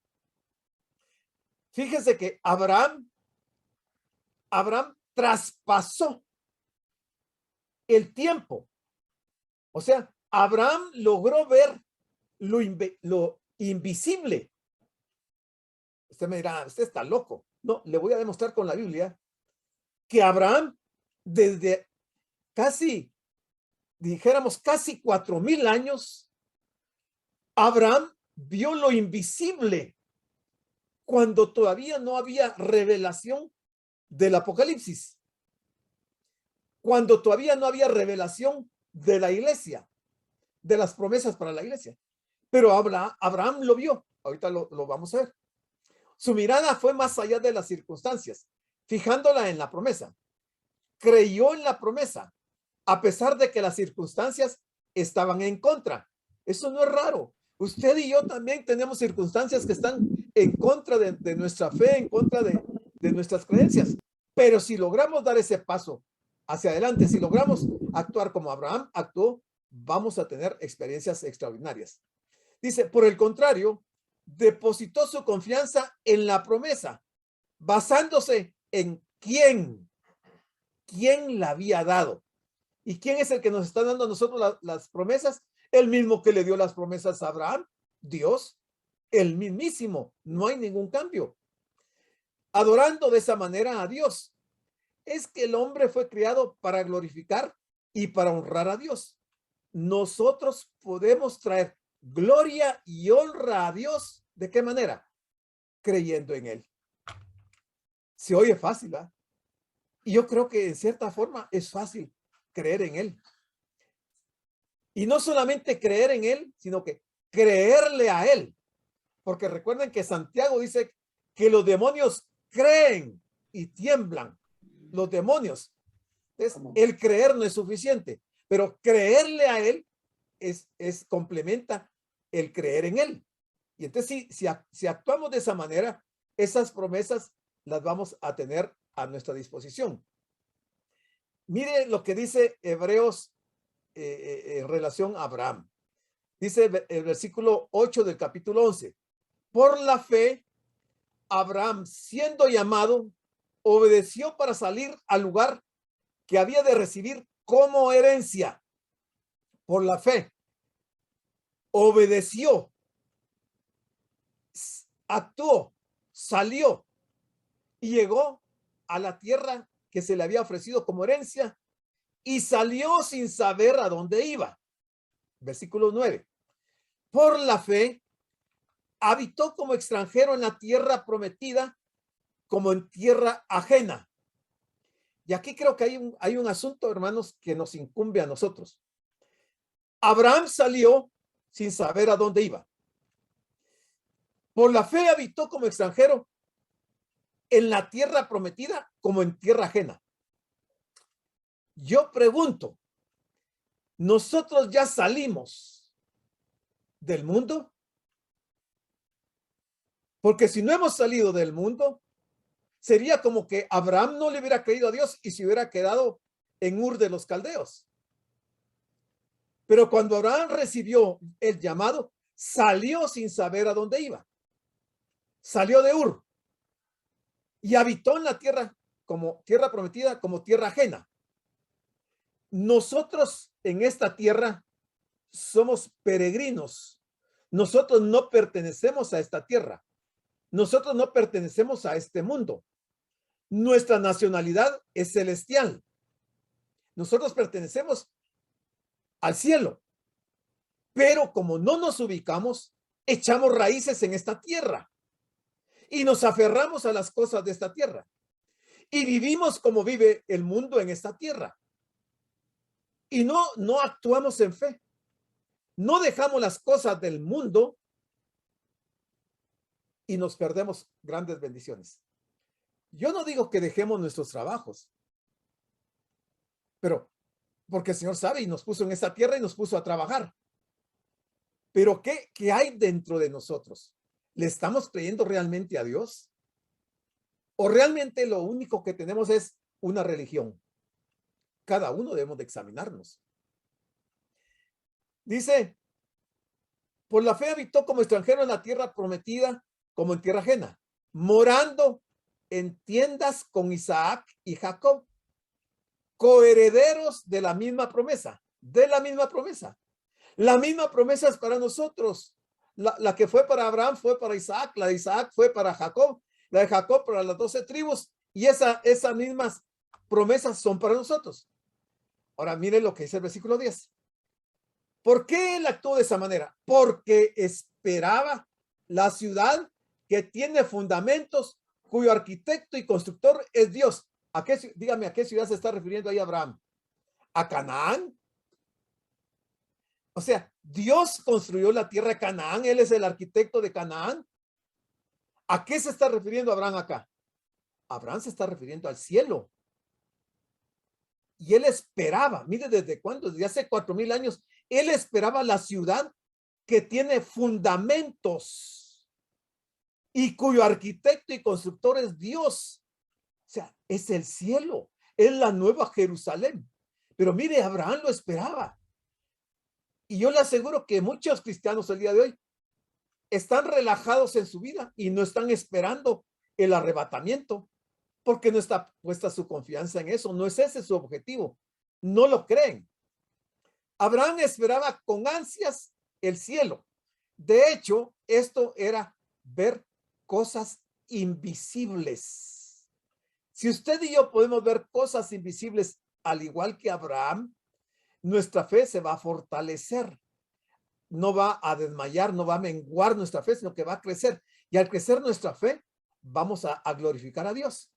Fíjese que Abraham traspasó el tiempo. O sea, Abraham logró ver lo invisible. Usted me dirá, usted está loco. No, le voy a demostrar con la Biblia que Abraham, desde casi 4,000 años, Abraham vio lo invisible cuando todavía no había revelación del Apocalipsis, cuando todavía no había revelación de la iglesia, de las promesas para la iglesia. Pero Abraham lo vio. Ahorita lo vamos a ver. Su mirada fue más allá de las circunstancias, fijándola en la promesa. Creyó en la promesa, a pesar de que las circunstancias estaban en contra. Eso no es raro. Usted y yo también tenemos circunstancias que están en contra de nuestra fe, en contra de nuestras creencias. Pero si logramos dar ese paso hacia adelante, si logramos actuar como Abraham actuó, vamos a tener experiencias extraordinarias. Dice, por el contrario, depositó su confianza en la promesa, basándose en quién la había dado. ¿Y quién es el que nos está dando a nosotros las promesas? El mismo que le dio las promesas a Abraham, Dios, el mismísimo, no hay ningún cambio. Adorando de esa manera a Dios. Es que el hombre fue creado para glorificar y para honrar a Dios. Nosotros podemos traer gloria y honra a Dios. ¿De qué manera? Creyendo en Él. Se oye fácil, ¿verdad? Y yo creo que en cierta forma es fácil creer en Él. Y no solamente creer en Él, sino que creerle a Él. Porque recuerden que Santiago dice que los demonios creen y tiemblan. Los demonios. Entonces, el creer no es suficiente, pero creerle a Él es complementa el creer en Él. Y entonces, si actuamos de esa manera, esas promesas las vamos a tener a nuestra disposición. Mire lo que dice Hebreos en relación a Abraham. Dice el versículo 8 del capítulo 11. Por la fe, Abraham, siendo llamado, obedeció para salir al lugar que había de recibir como herencia. Por la fe, obedeció, actuó, salió y llegó a la tierra que se le había ofrecido como herencia y salió sin saber a dónde iba. Versículo 9. Por la fe, habitó como extranjero en la tierra prometida, como en tierra ajena. Y aquí creo que hay un asunto, hermanos, que nos incumbe a nosotros. Abraham salió sin saber a dónde iba. Por la fe habitó como extranjero en la tierra prometida, como en tierra ajena. Yo pregunto, ¿nosotros ya salimos del mundo? Porque si no hemos salido del mundo, sería como que Abraham no le hubiera creído a Dios y se hubiera quedado en Ur de los Caldeos. Pero cuando Abraham recibió el llamado, salió sin saber a dónde iba. Salió de Ur y habitó en la tierra como tierra prometida, como tierra ajena. Nosotros en esta tierra somos peregrinos. Nosotros no pertenecemos a esta tierra. Nosotros no pertenecemos a este mundo. Nuestra nacionalidad es celestial. Nosotros pertenecemos al cielo. Pero como no nos ubicamos, echamos raíces en esta tierra y nos aferramos a las cosas de esta tierra y vivimos como vive el mundo en esta tierra. Y no actuamos en fe. No dejamos las cosas del mundo y nos perdemos grandes bendiciones. Yo no digo que dejemos nuestros trabajos, pero porque el Señor sabe y nos puso en esta tierra y nos puso a trabajar. Pero ¿qué hay dentro de nosotros? ¿Le estamos creyendo realmente a Dios? ¿O realmente lo único que tenemos es una religión? Cada uno debemos de examinarnos. Dice, por la fe habitó como extranjero en la tierra prometida, como en tierra ajena, morando en tiendas con Isaac y Jacob, coherederos de la misma promesa, de la misma promesa. La misma promesa es para nosotros. La que fue para Abraham fue para Isaac, la de Isaac fue para Jacob, la de Jacob para las 12 tribus, y esas mismas promesas son para nosotros. Ahora miren lo que dice el versículo 10. ¿Por qué él actuó de esa manera? Porque esperaba la ciudad que tiene fundamentos, cuyo arquitecto y constructor es Dios. Dígame, ¿a qué ciudad se está refiriendo ahí Abraham? ¿A Canaán? O sea, Dios construyó la tierra de Canaán, él es el arquitecto de Canaán. ¿A qué se está refiriendo Abraham acá? Abraham se está refiriendo al cielo. Y él esperaba, mire desde cuándo, desde hace 4,000 años, él esperaba la ciudad que tiene fundamentos y cuyo arquitecto y constructor es Dios. O sea, es el cielo, es la nueva Jerusalén. Pero mire, Abraham lo esperaba. Y yo le aseguro que muchos cristianos el día de hoy están relajados en su vida y no están esperando el arrebatamiento porque no está puesta su confianza en eso. No es ese su objetivo. No lo creen. Abraham esperaba con ansias el cielo. De hecho, esto era ver cosas invisibles. Si usted y yo podemos ver cosas invisibles al igual que Abraham, nuestra fe se va a fortalecer. No va a desmayar, no va a menguar nuestra fe, sino que va a crecer. Y al crecer nuestra fe, vamos a glorificar a Dios.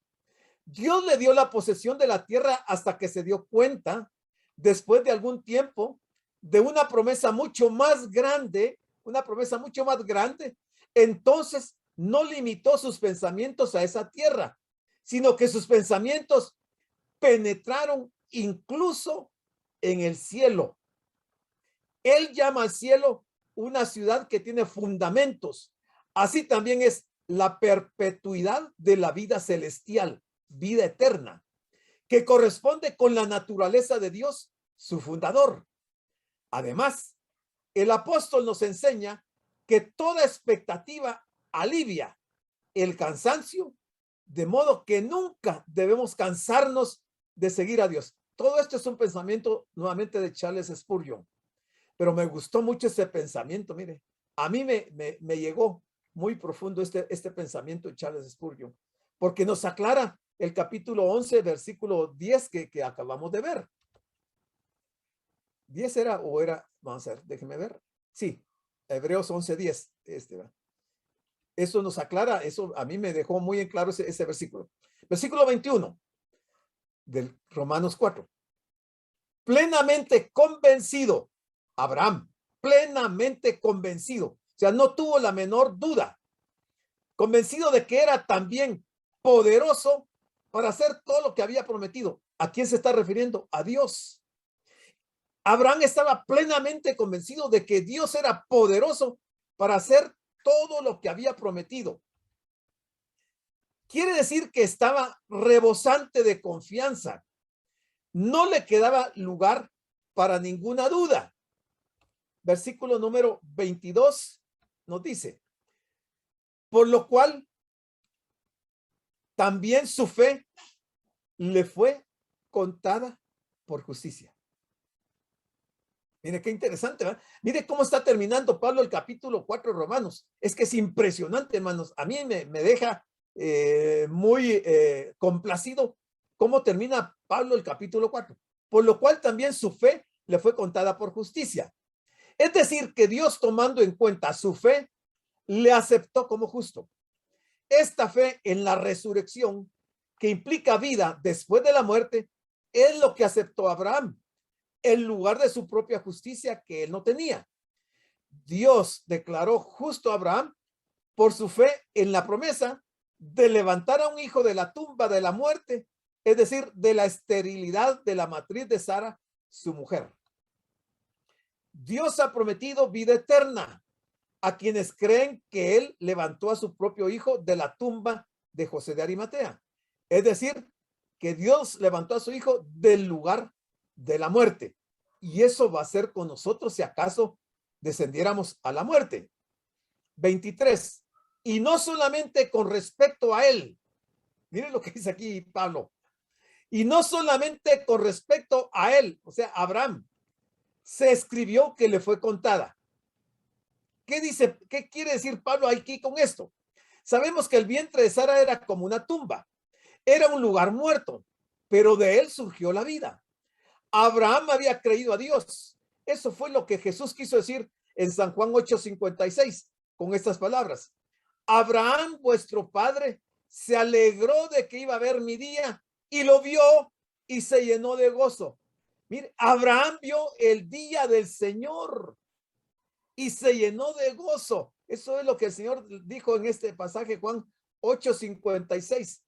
Dios le dio la posesión de la tierra hasta que se dio cuenta, después de algún tiempo, de una promesa mucho más grande, Entonces no limitó sus pensamientos a esa tierra, sino que sus pensamientos penetraron incluso en el cielo. Él llama al cielo una ciudad que tiene fundamentos. Así también es la perpetuidad de la vida celestial, vida eterna, que corresponde con la naturaleza de Dios, su fundador. Además, el apóstol nos enseña que toda expectativa alivia el cansancio, de modo que nunca debemos cansarnos de seguir a Dios. Todo esto es un pensamiento nuevamente de Charles Spurgeon, pero me gustó mucho ese pensamiento. Mire, a mí me llegó muy profundo este pensamiento de Charles Spurgeon, porque nos aclara el capítulo 11, versículo 10 que acabamos de ver. 10 era o era, vamos a ver, déjeme ver. Sí, Hebreos 11:10. Eso nos aclara, eso a mí me dejó muy en claro ese versículo. Versículo 21 del Romanos 4. Plenamente convencido, Abraham, plenamente convencido, o sea, no tuvo la menor duda, convencido de que era también poderoso para hacer todo lo que había prometido. ¿A quién se está refiriendo? A Dios. Abraham estaba plenamente convencido de que Dios era poderoso para hacer todo lo que había prometido. Quiere decir que estaba rebosante de confianza. No le quedaba lugar para ninguna duda. Versículo número 22 nos dice, por lo cual también su fe le fue contada por justicia. Mire qué interesante, ¿verdad? Mire cómo está terminando Pablo el capítulo 4 de Romanos. Es que es impresionante, hermanos. A mí me deja muy complacido cómo termina Pablo el capítulo 4. Por lo cual también su fe le fue contada por justicia. Es decir, que Dios, tomando en cuenta su fe, le aceptó como justo. Esta fe en la resurrección, que implica vida después de la muerte, es lo que aceptó Abraham en lugar de su propia justicia que él no tenía. Dios declaró justo a Abraham por su fe en la promesa de levantar a un hijo de la tumba de la muerte, es decir, de la esterilidad de la matriz de Sara, su mujer. Dios ha prometido vida eterna a quienes creen que él levantó a su propio hijo de la tumba de José de Arimatea. Es decir, que Dios levantó a su hijo del lugar de la muerte. Y eso va a ser con nosotros si acaso descendiéramos a la muerte. 23. Y no solamente con respecto a él. Miren lo que dice aquí Pablo. Y no solamente con respecto a él, o sea, Abraham, se escribió que le fue contada. ¿Qué dice? ¿Qué quiere decir Pablo aquí con esto? Sabemos que el vientre de Sara era como una tumba. Era un lugar muerto, pero de él surgió la vida. Abraham había creído a Dios. Eso fue lo que Jesús quiso decir en San Juan 8:56 con estas palabras. Abraham, vuestro padre, se alegró de que iba a ver mi día y lo vio y se llenó de gozo. Mire, Abraham vio el día del Señor y se llenó de gozo. Eso es lo que el Señor dijo en este pasaje, Juan 8:56.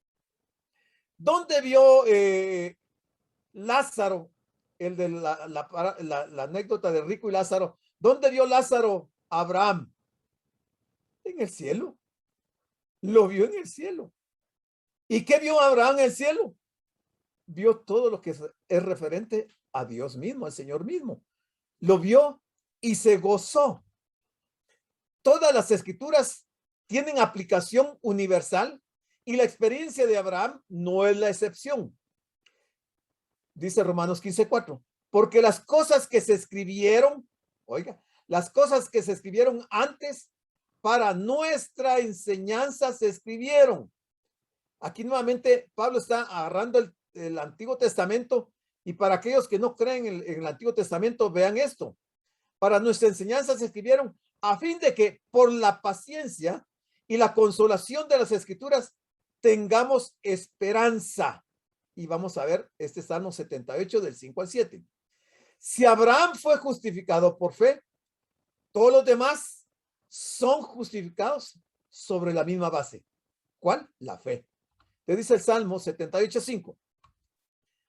¿Dónde vio Lázaro, el de la anécdota de Rico y Lázaro? ¿Dónde vio Lázaro a Abraham? En el cielo. Lo vio en el cielo. ¿Y qué vio Abraham en el cielo? Vio todo lo que es referente a Dios mismo, al Señor mismo. Lo vio y se gozó. Todas las escrituras tienen aplicación universal y la experiencia de Abraham no es la excepción. Dice Romanos 15:4, porque las cosas que se escribieron, oiga, las cosas que se escribieron antes para nuestra enseñanza se escribieron. Aquí nuevamente Pablo está agarrando el Antiguo Testamento, y para aquellos que no creen en el Antiguo Testamento, vean esto. Para nuestra enseñanza se escribieron a fin de que por la paciencia y la consolación de las escrituras tengamos esperanza. Y vamos a ver este Salmo 78 del 5 al 7. Si Abraham fue justificado por fe, todos los demás son justificados sobre la misma base. ¿Cuál? La fe. Te dice el Salmo 78, 5.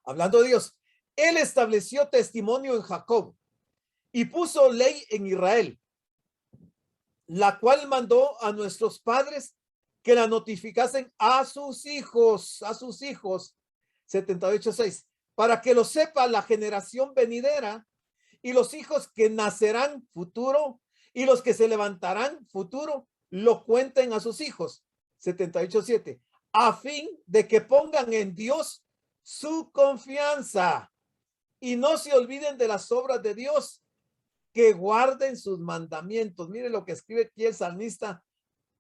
Hablando de Dios, Él estableció testimonio en Jacob y puso ley en Israel, la cual mandó a nuestros padres que la notificasen a sus hijos, 78:6, para que lo sepa la generación venidera y los hijos que nacerán futuro y los que se levantarán futuro, lo cuenten a sus hijos, 78:7, a fin de que pongan en Dios su confianza y no se olviden de las obras de Dios, que guarden sus mandamientos. Mire lo que escribe aquí el salmista,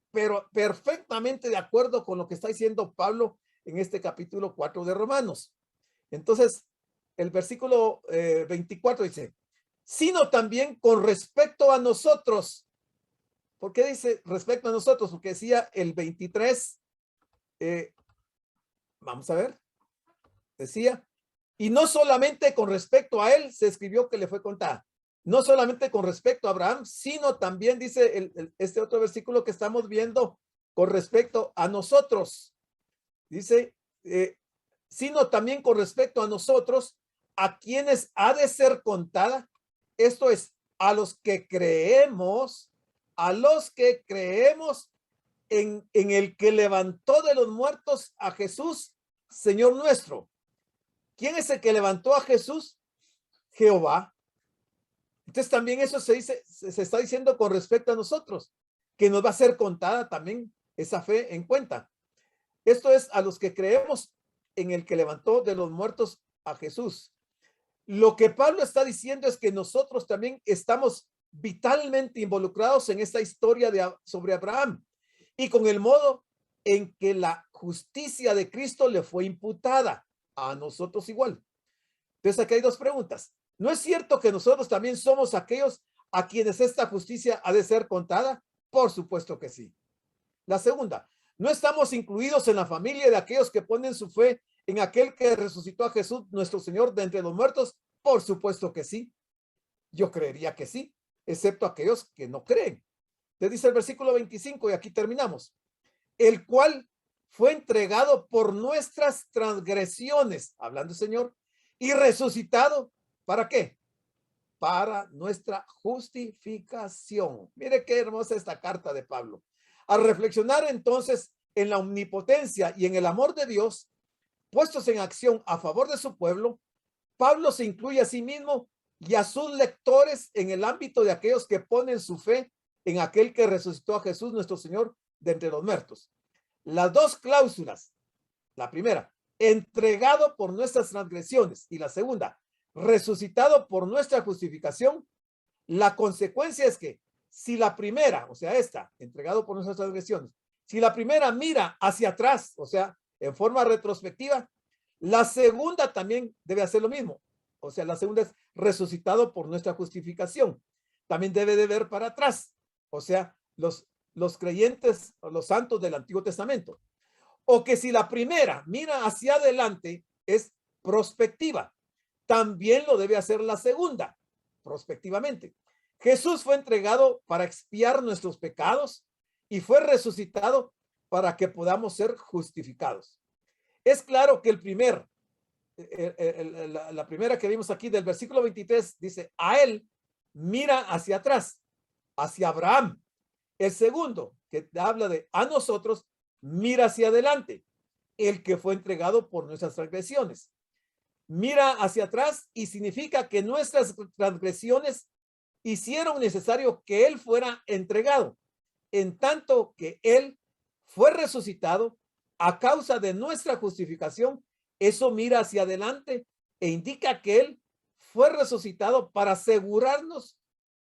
pero perfectamente de acuerdo con lo que está diciendo Pablo en este capítulo 4 de Romanos. Entonces, el versículo 24 dice, sino también con respecto a nosotros. ¿Por qué dice respecto a nosotros? Porque decía el 23, vamos a ver, decía, y no solamente con respecto a él se escribió que le fue contada, no solamente con respecto a Abraham, sino también dice este otro versículo que estamos viendo con respecto a nosotros. Dice, sino también con respecto a nosotros, a quienes ha de ser contada. Esto es, a los que creemos en el que levantó de los muertos a Jesús, Señor nuestro. ¿Quién es el que levantó a Jesús? Jehová. Entonces también eso se está diciendo con respecto a nosotros, que nos va a ser contada también esa fe en cuenta. Esto es a los que creemos en el que levantó de los muertos a Jesús. Lo que Pablo está diciendo es que nosotros también estamos vitalmente involucrados en esta historia sobre Abraham y con el modo en que la justicia de Cristo le fue imputada a nosotros igual. Entonces aquí hay dos preguntas. ¿No es cierto que nosotros también somos aquellos a quienes esta justicia ha de ser contada? Por supuesto que sí. La segunda, ¿no estamos incluidos en la familia de aquellos que ponen su fe en aquel que resucitó a Jesús, nuestro Señor, de entre los muertos? Por supuesto que sí. Yo creería que sí, excepto aquellos que no creen. Te dice el versículo 25 y aquí terminamos. El cual fue entregado por nuestras transgresiones, hablando el Señor, y resucitado. ¿Para qué? Para nuestra justificación. Mire qué hermosa esta carta de Pablo. Al reflexionar entonces en la omnipotencia y en el amor de Dios, puestos en acción a favor de su pueblo, Pablo se incluye a sí mismo y a sus lectores en el ámbito de aquellos que ponen su fe en aquel que resucitó a Jesús, nuestro Señor, de entre los muertos. Las dos cláusulas, la primera, entregado por nuestras transgresiones, y la segunda, resucitado por nuestra justificación, la consecuencia es que si la primera, o sea, esta, entregado por nuestras transgresiones, si la primera mira hacia atrás, o sea, en forma retrospectiva, la segunda también debe hacer lo mismo. O sea, la segunda es resucitado por nuestra justificación. También debe de ver para atrás. O sea, los creyentes, los santos del Antiguo Testamento. O que si la primera mira hacia adelante es prospectiva, también lo debe hacer la segunda, prospectivamente. Jesús fue entregado para expiar nuestros pecados y fue resucitado para que podamos ser justificados. Es claro que la primera que vimos aquí del versículo 23 dice, a él mira hacia atrás, hacia Abraham. El segundo, que habla de a nosotros, mira hacia adelante, el que fue entregado por nuestras transgresiones. Mira hacia atrás y significa que nuestras transgresiones hicieron necesario que él fuera entregado, en tanto que él fue resucitado a causa de nuestra justificación. Eso mira hacia adelante e indica que él fue resucitado para asegurarnos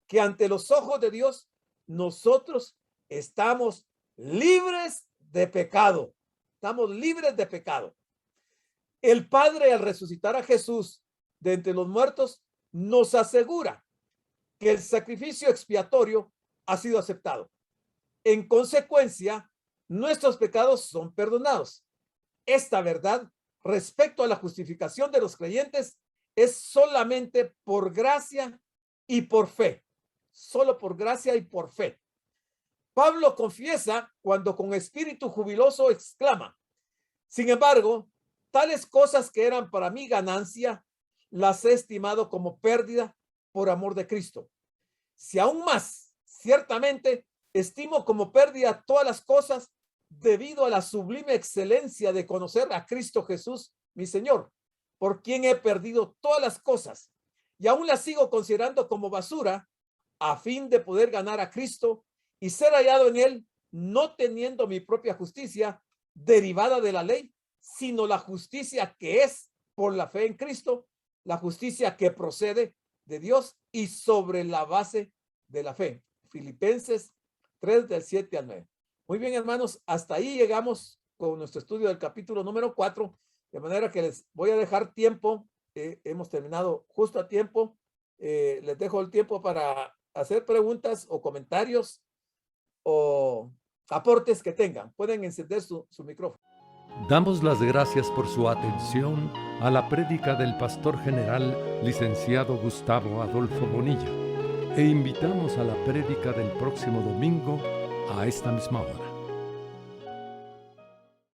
que ante los ojos de Dios nosotros estamos libres de pecado. Estamos libres de pecado. El Padre, al resucitar a Jesús de entre los muertos, nos asegura que el sacrificio expiatorio ha sido aceptado. En consecuencia, nuestros pecados son perdonados. esta verdad respecto a la justificación de los creyentes es solamente por gracia y por fe. Solo por gracia y por fe. Pablo confiesa cuando con espíritu jubiloso exclama: sin embargo, tales cosas que eran para mí ganancia, las he estimado como pérdida por amor de Cristo. Si aún más, ciertamente, estimo como pérdida todas las cosas debido a la sublime excelencia de conocer a Cristo Jesús, mi Señor, por quien he perdido todas las cosas y aún las sigo considerando como basura a fin de poder ganar a Cristo y ser hallado en él, no teniendo mi propia justicia derivada de la ley, sino la justicia que es por la fe en Cristo, la justicia que procede de Dios y sobre la base de la fe. Filipenses 3 del 7 al 9. Muy bien, hermanos, hasta ahí llegamos con nuestro estudio del capítulo número 4, de manera que les voy a dejar tiempo. Hemos terminado justo a tiempo. Les dejo el tiempo para hacer preguntas o comentarios o aportes que tengan. Pueden encender su micrófono. Damos las gracias por su atención a la prédica del pastor general, licenciado Gustavo Adolfo Bonilla, e invitamos a la prédica del próximo domingo a esta misma hora.